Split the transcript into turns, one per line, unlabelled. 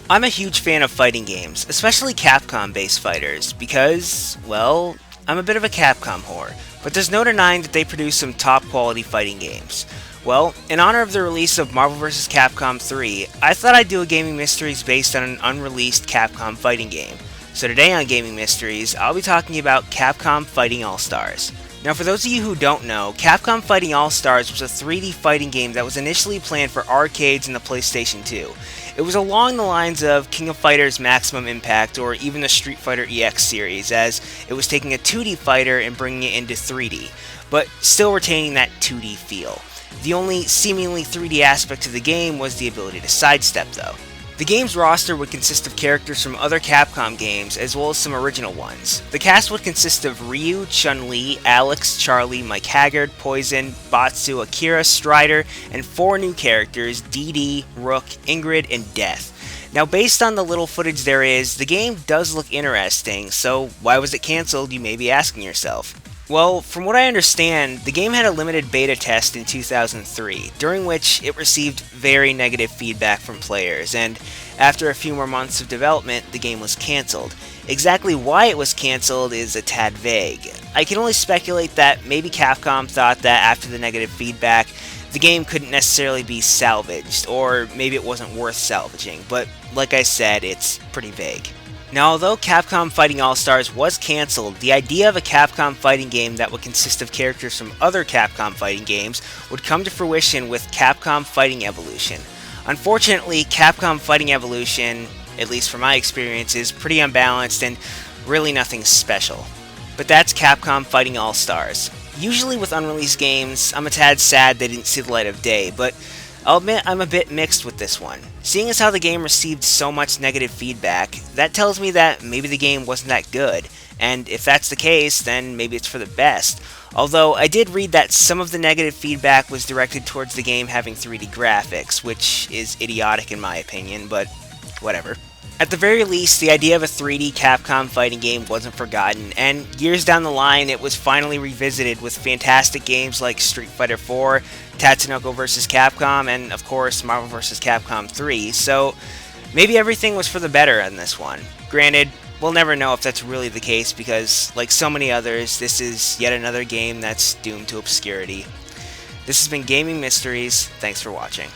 I'm a huge fan of fighting games, especially Capcom-based fighters, because, well, I'm a bit of a Capcom whore, but there's no denying that they produce some top-quality fighting games. Well, in honor of the release of Marvel vs. Capcom 3, I thought I'd do a Gaming Mysteries based on an unreleased Capcom fighting game. So today on Gaming Mysteries, I'll be talking about Capcom Fighting All-Stars. Now for those of you who don't know, Capcom Fighting All-Stars was a 3D fighting game that was initially planned for arcades and the PlayStation 2. It was along the lines of King of Fighters Maximum Impact or even the Street Fighter EX series, as it was taking a 2D fighter and bringing it into 3D, but still retaining that 2D feel. The only seemingly 3D aspect of the game was the ability to sidestep though. The game's roster would consist of characters from other Capcom games as well as some original ones. The cast would consist of Ryu, Chun-Li, Alex, Charlie, Mike Haggard, Poison, Batsu, Akira, Strider, and 4 new characters, DD, Rook, Ingrid, and Death. Now based on the little footage there is, the game does look interesting, so why was it cancelled, you may be asking yourself. Well, from what I understand, the game had a limited beta test in 2003, during which it received very negative feedback from players, and after a few more months of development, the game was cancelled. Exactly why it was cancelled is a tad vague. I can only speculate that maybe Capcom thought that after the negative feedback, the game couldn't necessarily be salvaged, or maybe it wasn't worth salvaging, but like I said, it's pretty vague. Now, although Capcom Fighting All-Stars was cancelled, the idea of a Capcom fighting game that would consist of characters from other Capcom fighting games would come to fruition with Capcom Fighting Evolution. Unfortunately, Capcom Fighting Evolution, at least from my experience, is pretty unbalanced and really nothing special. But that's Capcom Fighting All-Stars. Usually with unreleased games, I'm a tad sad they didn't see the light of day, but I'll admit I'm a bit mixed with this one. Seeing as how the game received so much negative feedback, that tells me that maybe the game wasn't that good, and if that's the case, then maybe it's for the best. Although I did read that some of the negative feedback was directed towards the game having 3D graphics, which is idiotic in my opinion, but whatever. At the very least, the idea of a 3D Capcom fighting game wasn't forgotten, and years down the line, it was finally revisited with fantastic games like Street Fighter 4, Tatsunoko vs. Capcom, and of course Marvel vs. Capcom 3, so maybe everything was for the better on this one. Granted, we'll never know if that's really the case because, like so many others, this is yet another game that's doomed to obscurity. This has been Gaming Mysteries, thanks for watching.